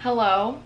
Hello.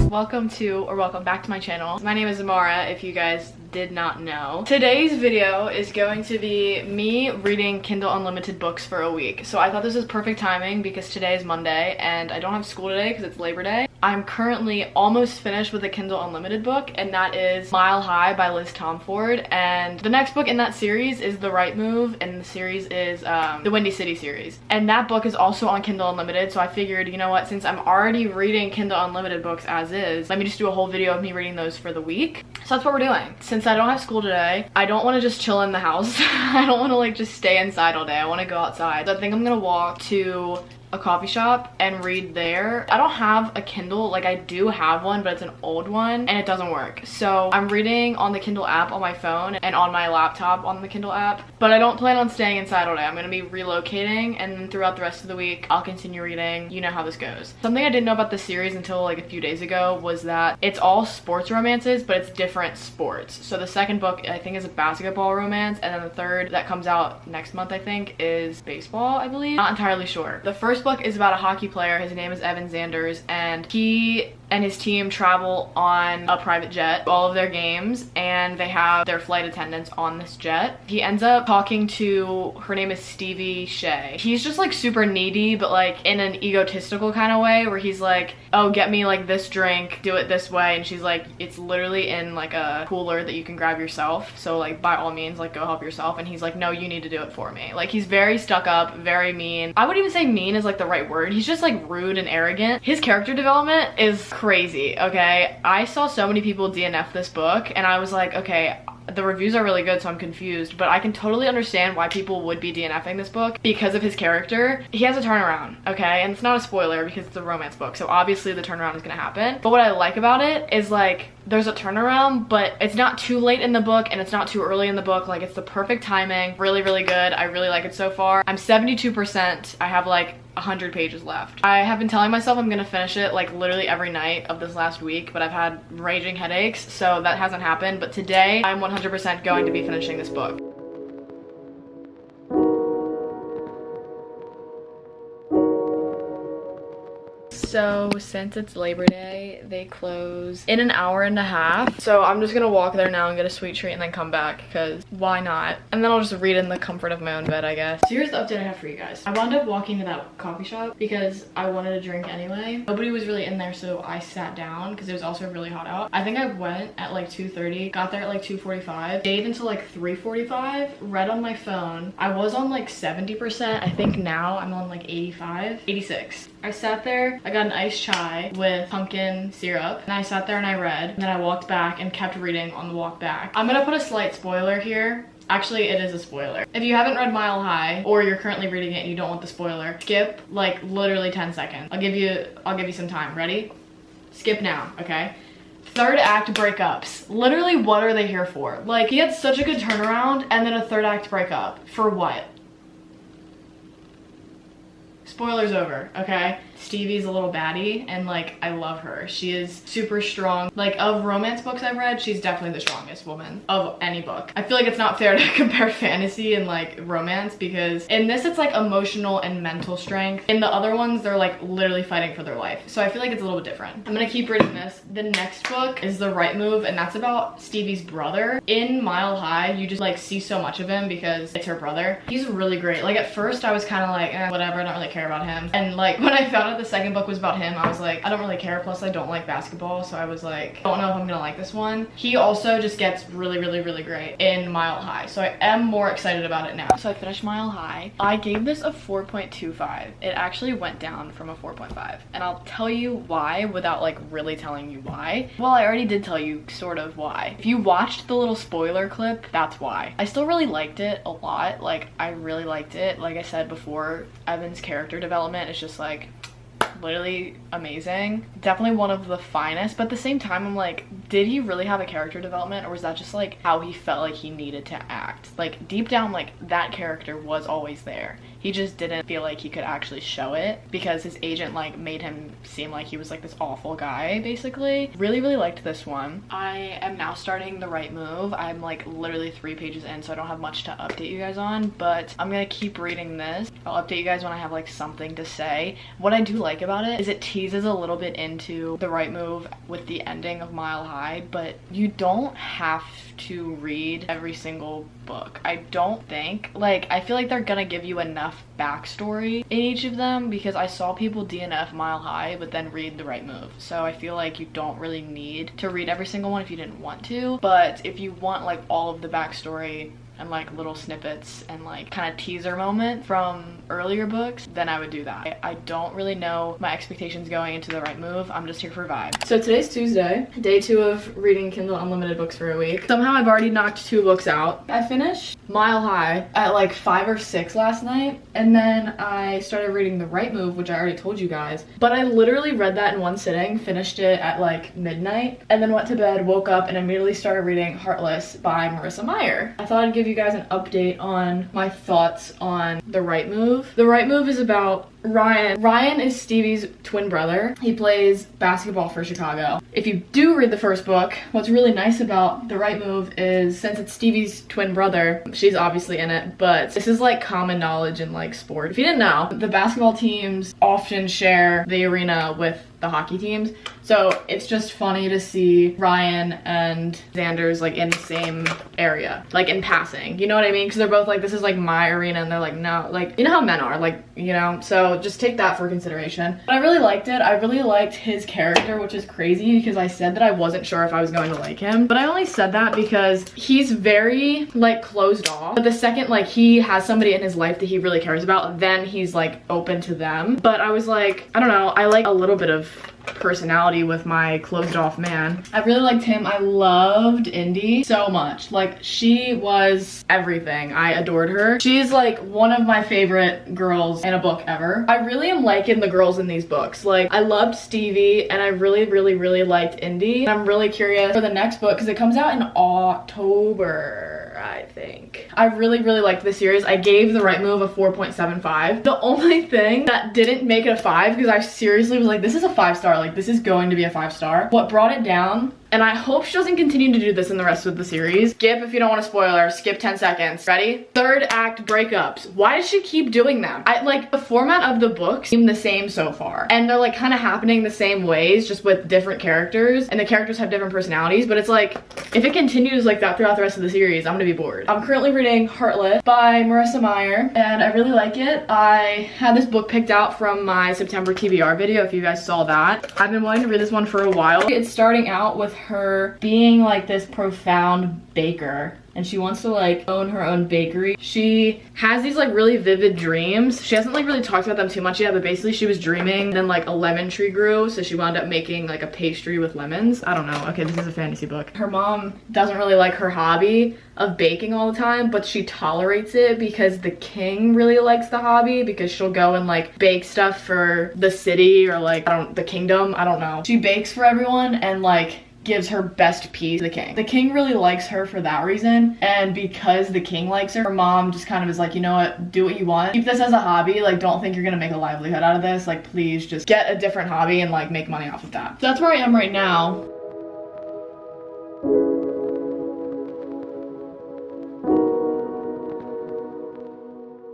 Welcome back to my channel. My name is Maura, if you guys did not know. Today's video is going to be me reading Kindle Unlimited books for a week. So I thought this was perfect timing because today is Monday and I don't have school today because it's Labor Day. I'm currently almost finished with a Kindle Unlimited book, and that is Mile High by Liz Tomford. And the next book in that series is The Right Move, and the series is the Windy City series. And that book is also on Kindle Unlimited, so I figured, you know what, since I'm already reading Kindle Unlimited books as is, let me just do a whole video of me reading those for the week. So that's what we're doing. Since I don't have school today, I don't want to just chill in the house. I don't want to like just stay inside all day. I want to go outside. So I think I'm gonna walk to a coffee shop and read there. I don't have a Kindle, like I do have one, but it's an old one and it doesn't work. So I'm reading on the Kindle app on my phone and on my laptop on the Kindle app, but I don't plan on staying inside all day. I'm gonna be relocating, and then throughout the rest of the week, I'll continue reading. You know how this goes. Something I didn't know about this series until like a few days ago was that it's all sports romances, but it's different sports. So the second book I think is a basketball romance, and then the third that comes out next month I think is baseball, I believe. Not entirely sure. The first book is about a hockey player. His name is Evan Zanders, and he and his team travel on a private jet to all of their games, and they have their flight attendants on this jet. He ends up talking to, her name is Stevie Shea. He's just like super needy, but like in an egotistical kind of way, where he's like, oh, get me like this drink, do it this way, and she's like, it's literally in like a cooler that you can grab yourself, so like by all means like go help yourself. And he's like, no, you need to do it for me. Like he's very stuck up, very mean. I wouldn't even say mean is like the right word. He's just like rude and arrogant. His character development is crazy, okay? I saw so many people DNF this book and I was like, okay, the reviews are really good, so I'm confused, but I can totally understand why people would be DNFing this book because of his character. He has a turnaround, okay? And it's not a spoiler because it's a romance book, so obviously the turnaround is gonna happen. But what I like about it is like, there's a turnaround, but it's not too late in the book and it's not too early in the book. Like it's the perfect timing. Really, really good. I really like it so far. I'm 72%. I have like 100 pages left. I have been telling myself I'm gonna finish it like literally every night of this last week, but I've had raging headaches, so that hasn't happened. But today I'm 100% going to be finishing this book. So since it's Labor Day, they close in an hour and a half. So I'm just gonna walk there now and get a sweet treat and then come back because why not? And then I'll just read in the comfort of my own bed, I guess. So here's the update I have for you guys. I wound up walking to that coffee shop because I wanted a drink anyway. Nobody was really in there, so I sat down because it was also really hot out. I think I went at like 2:30, got there at like 2:45, stayed until like 3:45, read on my phone. I was on like 70%. I think now I'm on like 85, 86. I sat there, I got an iced chai with pumpkin syrup, and I sat there and I read, and then I walked back and kept reading on the walk back. I'm gonna put a slight spoiler here. Actually, it is a spoiler. If you haven't read Mile High, or you're currently reading it and you don't want the spoiler, skip like literally 10 seconds. I'll give you some time. Ready? Skip now, okay? Third act breakups. Literally, what are they here for? Like, he had such a good turnaround, and then a third act breakup. For what? Spoilers over, okay? Stevie's a little baddie, and like I love her. She is super strong. Like of romance books I've read, she's definitely the strongest woman of any book. I feel like it's not fair to compare fantasy and like romance because in this it's like emotional and mental strength. In the other ones they're like literally fighting for their life. So I feel like it's a little bit different. I'm gonna keep reading this. The next book is The Right Move, and that's about Stevie's brother. In Mile High you just like see so much of him because it's her brother. He's really great. Like at first I was kind of like whatever, I don't really care about him. And like when I found out the second book was about him, I was like, I don't really care, plus I don't like basketball, so I was like, I don't know if I'm gonna like this one. He also just gets really, really, really great in Mile High, so I am more excited about it now. So I finished Mile High. I gave this a 4.25. It actually went down from a 4.5, and I'll tell you why without like really telling you why. Well, I already did tell you sort of why. If you watched the little spoiler clip, that's why. I still really liked it a lot. Like I really liked it. Like I said before, Evan's character development is just like literally amazing. Definitely one of the finest, but at the same time I'm like, did he really have a character development, or was that just like how he felt like he needed to act? Like deep down, like that character was always there. He he just didn't feel like he could actually show it because his agent like made him seem like he was like this awful guy basically. Really liked this one. I am now starting The Right Move. I'm like literally 3 pages in, so I don't have much to update you guys on, but I'm gonna keep reading this. I'll update you guys when I have like something to say. What I do like about it is it teases a little bit into The Right Move with the ending of Mile High, but you don't have to read every single book. I don't think. Like, I feel like they're gonna give you enough backstory in each of them because I saw people DNF Mile High but then read The Right Move. So I feel like you don't really need to read every single one if you didn't want to. But if you want like all of the backstory and like little snippets and like kind of teaser moment from earlier books, then I would do that. I don't really know my expectations going into The Right Move. I'm just here for vibe. So today's Tuesday, day 2 of reading Kindle Unlimited books for a week. Somehow I've already knocked 2 books out. I finished Mile High at like 5 or 6 last night, and then I started reading The Right Move, which I already told you guys, but I literally read that in one sitting, finished it at like midnight, and then went to bed, woke up, and immediately started reading Heartless by Marissa Meyer. I thought I'd give you guys an update on my thoughts on The Right Move. The Right Move is about Ryan. Ryan is Stevie's twin brother. He plays basketball for Chicago. If you do read the first book, what's really nice about The Right Move is since it's Stevie's twin brother, she's obviously in it, but this is like common knowledge in like sport. If you didn't know, the basketball teams often share the arena with the hockey teams. So it's just funny to see Ryan and Xander's like in the same area, like in passing, you know what I mean? Because they're both like, this is like my arena, and they're like, no, like, you know how men are, like, you know, so just take that for consideration. But I really liked it. I really liked his character, which is crazy because I said that I wasn't sure if I was going to like him, but I only said that because he's very like closed off, but the second like he has somebody in his life that he really cares about, then he's like open to them. But I was like, I don't know, I like a little bit of personality with my closed off man. I really liked him. I loved Indy so much. Like, she was everything. I adored her. She's like one of my favorite girls in a book ever. I really am liking the girls in these books. Like, I loved Stevie and I really liked Indy. And I'm really curious for the next book because it comes out in October, I think. I really liked this series. I gave The Right Move a 4.75. The only thing that didn't make it a 5, because I seriously was like, this is a 5-star, like this is going to be a 5-star. What brought it down, and I hope she doesn't continue to do this in the rest of the series. Skip if you don't want a spoiler, skip 10 seconds. Ready? 3rd act breakups. Why does she keep doing them? I like the format of the books seem the same so far. And they're like kind of happening the same ways, just with different characters. And the characters have different personalities, but it's like, if it continues like that throughout the rest of the series, I'm gonna be bored. I'm currently reading Heartless by Marissa Meyer, and I really like it. I had this book picked out from my September TBR video, if you guys saw that. I've been wanting to read this one for a while. It's starting out with her being like this profound baker, and she wants to like own her own bakery. She has these like really vivid dreams. She hasn't like really talked about them too much yet, but basically she was dreaming then like a lemon tree grew, so she wound up making like a pastry with lemons. I don't know. Okay, this is a fantasy book. Her mom doesn't really like her hobby of baking all the time, but she tolerates it because the king really likes the hobby, because she'll go and like bake stuff for the city or like, the kingdom, I don't know. She bakes for everyone and like gives her best piece to the king. The king really likes her for that reason, and because the king likes her, her mom just kind of is like, you know what, do what you want. Keep this as a hobby, like don't think you're gonna make a livelihood out of this, like please just get a different hobby and like make money off of that. So that's where I am right now.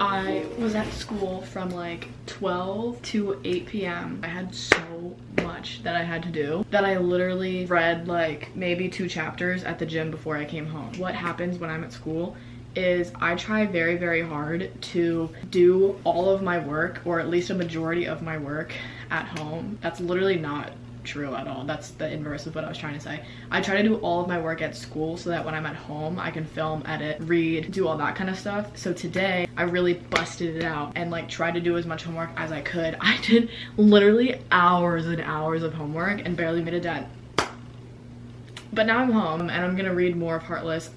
I was at school from like 12 to 8 p.m. I had so much that I had to do that I literally read like maybe 2 chapters at the gym before I came home. What happens when I'm at school is I try very hard to do all of my work, or at least a majority of my work, at home. That's literally not true at all. That's the inverse of what I was trying to say. I try to do all of my work at school so that when I'm at home I can film, edit, read, do all that kind of stuff. So today I really busted it out and like tried to do as much homework as I could. I did literally hours and hours of homework and barely made a dent. But now I'm home and I'm gonna read more of Heartless.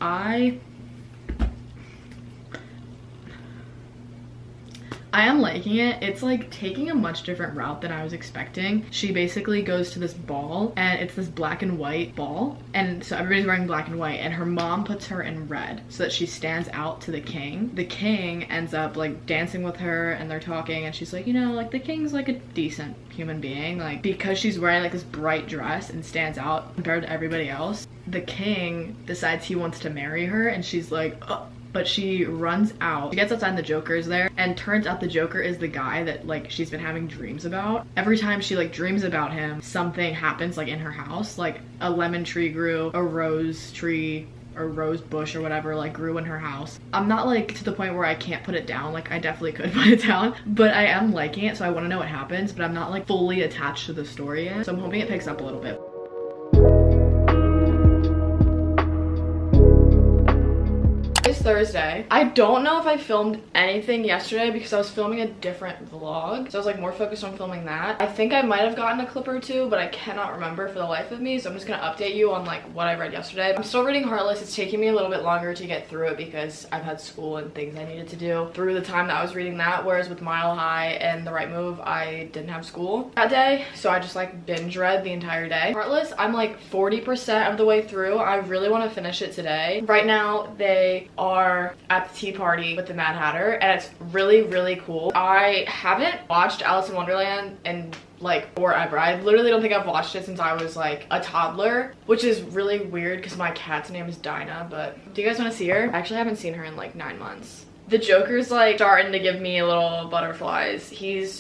I am liking it. It's like taking a much different route than I was expecting. She basically goes to this ball, and it's this black and white ball, and so everybody's wearing black and white, and her mom puts her in red so that she stands out to the king. The king ends up like dancing with her, and they're talking, and she's like, you know, like the king's like a decent human being, like because she's wearing like this bright dress and stands out compared to everybody else. The king decides he wants to marry her, and she's like, oh. But she runs out. She gets outside and the Joker's there, and turns out the Joker is the guy that like she's been having dreams about. Every time she like dreams about him, something happens like in her house. Like a lemon tree grew, a rose tree or rose bush or whatever like grew in her house. I'm not like to the point where I can't put it down. Like I definitely could put it down, but I am liking it, so I want to know what happens, but I'm not like fully attached to the story yet. So I'm hoping it picks up a little bit. Thursday. I don't know if I filmed anything yesterday because I was filming a different vlog, so I was like more focused on filming that. I think I might have gotten a clip or two, but I cannot remember for the life of me, so I'm just gonna update you on like what I read yesterday. I'm still reading Heartless. It's taking me a little bit longer to get through it because I've had school and things I needed to do through the time that I was reading that, whereas with Mile High and The Right Move I didn't have school that day, so I just like binge read the entire day. Heartless, I'm like 40% of the way through. I really want to finish it today. Right now they are at the tea party with the Mad Hatter, and it's really cool. I haven't watched Alice in Wonderland in like forever. I literally don't think I've watched it since I was like a toddler, which is really weird because my cat's name is Dinah. But do you guys want to see her? I actually haven't seen her in like 9 months. The Joker's like starting to give me little butterflies.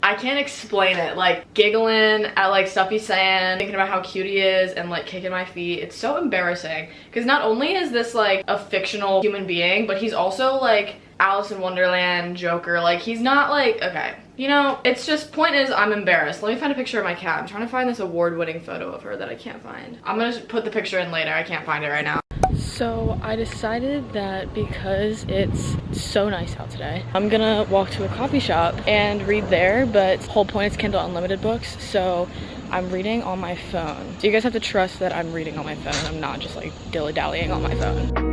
I can't explain it, like giggling at like stuff he's saying, thinking about how cute he is, and like kicking my feet. It's so embarrassing because not only is this like a fictional human being, but he's also like Alice in Wonderland Joker. Like he's not like, okay, you know, it's just, point is I'm embarrassed. Let me find a picture of my cat. I'm trying to find this award-winning photo of her that I can't find. I'm gonna put the picture in later. I can't find it right now. So I decided that because it's so nice out today, I'm gonna walk to a coffee shop and read there, but the whole point is Kindle Unlimited books, so I'm reading on my phone. So you guys have to trust that I'm reading on my phone. I'm not just like dilly-dallying on my phone.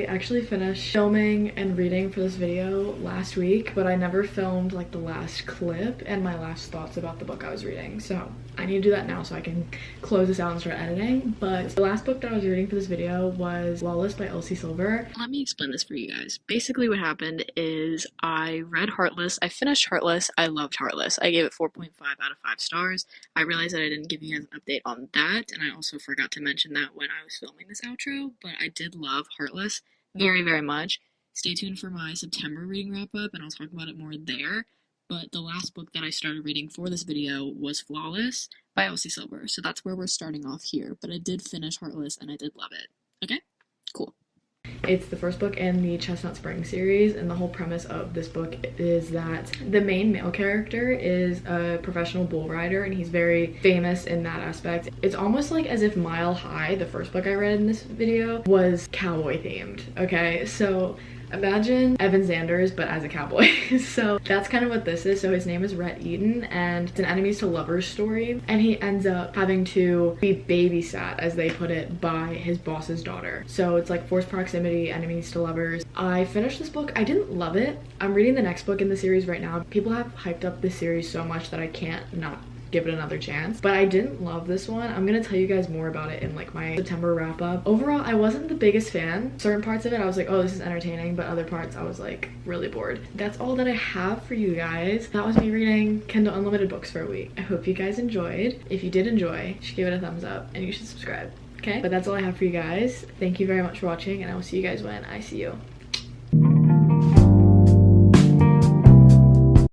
Actually finished filming and reading for this video last week, but I never filmed like the last clip and my last thoughts about the book I was reading, so I need to do that now so I can close this out and start editing. But the last book that I was reading for this video was Flawless by Elsie Silver. Let me explain this for you guys. Basically what happened is I read Heartless, I finished Heartless, I loved Heartless. I gave it 4.5 out of 5 stars. I realized that I didn't give you guys an update on that, and I also forgot to mention that when I was filming this outro, but I did love Heartless very much. Stay tuned for my September reading wrap up, and I'll talk about it more there. But the last book that I started reading for this video was Flawless by Elsie Silver, so that's where we're starting off here. But I did finish Heartless and I did love it. Okay, cool. It's the first book in the Chestnut Spring series, and the whole premise of this book is that the main male character is a professional bull rider, and he's very famous in that aspect. It's almost like as if Mile High, the first book I read in this video, was cowboy themed. Okay, so imagine Evan Sanders but as a cowboy. So that's kind of what this is. So his name is Rhett Eaton, and it's an enemies to lovers story, and he ends up having to be babysat, as they put it, by his boss's daughter. So it's like forced proximity, enemies to lovers. I finished this book. I didn't love it. I'm reading the next book in the series right now. People have hyped up this series so much that I can't not give it another chance, but I didn't love this one. I'm gonna tell you guys more about it in like my September wrap up. Overall, I wasn't the biggest fan. Certain parts of it I was like, oh, this is entertaining, but other parts I was like really bored. That's all that I have for you guys. That was me reading Kindle Unlimited books for a week. I hope you guys enjoyed. If you did enjoy, you should give it a thumbs up and you should subscribe. Okay, but that's all I have for you guys. Thank you very much for watching, and I will see you guys when I see you.